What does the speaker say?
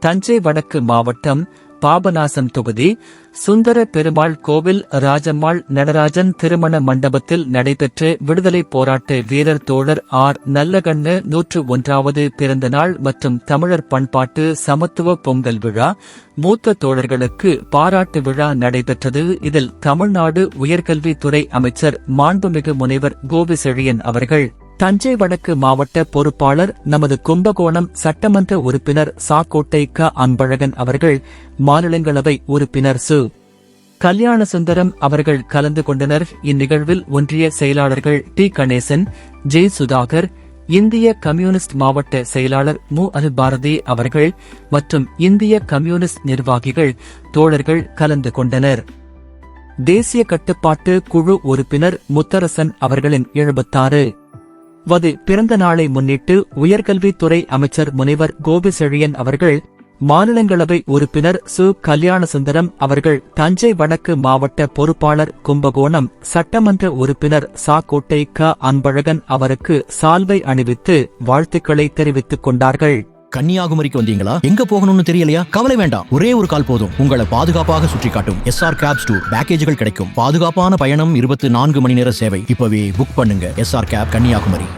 தஞ்சை வடக்கு மாவட்டம் பாபநாசம் தொகுதி சுந்தர பெருமாள் கோவில் ராஜம்மாள் நடராஜன் திருமண மண்டபத்தில் நடைபெற்ற விடுதலை போராட்ட வீரர் தோழர் ஆர் நல்லகண்ணு 101வது பிறந்த நாள் மற்றும் தமிழர் பண்பாட்டு சமத்துவ பொங்கல் விழா மூத்த தோழர்களுக்கு பாராட்டு விழா நடைபெற்றது. இதில் தமிழ்நாடு உயர்கல்வித்துறை அமைச்சர் மாண்புமிகு முனைவர் கோவி செழியன் அவர்கள், தஞ்சை வடக்கு மாவட்ட பொறுப்பாளர் நமது கும்பகோணம் சட்டமன்ற உறுப்பினர் சாக்கோட்டை க அன்பழகன் அவர்கள், மாநிலங்களவை உறுப்பினர் சு கல்யாணசுந்தரம் அவர்கள் கலந்து கொண்டனர். இந்நிகழ்வில் ஒன்றிய செயலாளர்கள் டி கணேசன், ஜே சுதாகர், இந்திய கம்யூனிஸ்ட் மாவட்ட செயலாளர் மு அல் பாரதி அவர்கள் மற்றும் இந்திய கம்யூனிஸ்ட் நிர்வாகிகள் தோழர்கள் கலந்து கொண்டனர். தேசிய கட்டுப்பாட்டு குழு உறுப்பினர் முத்தரசன் அவர்களின் 76வது பிறந்த நாளை முன்னிட்டு உயர்கல்வித்துறை அமைச்சர் முனைவர் கோபி செழியன் அவர்கள், மாநிலங்களவை உறுப்பினர் சு கல்யாணசுந்தரம் அவர்கள், தஞ்சை வடக்கு மாவட்ட பொறுப்பாளர் கும்பகோணம் சட்டமன்ற உறுப்பினர் சாக்கோட்டை க அன்பழகன் அவருக்கு சால்வை அணிவித்து வாழ்த்துக்களை தெரிவித்துக் கொண்டார்கள். கன்னியாகுமரிக்கு வந்தீங்களா? எங்க போகணும்னு தெரியலையா? கவலை வேண்டாம், ஒரே ஒரு கால் போதும். உங்களை பாதுகாப்பாக சுற்றி காட்டும் எஸ்ஆர் கேப்ஸ் டூர் பேக்கேஜுகள் கிடைக்கும். பாதுகாப்பான பயணம், 24 மணி நேர சேவை. இப்பவே புக் பண்ணுங்க. SR cab Kanyakumari.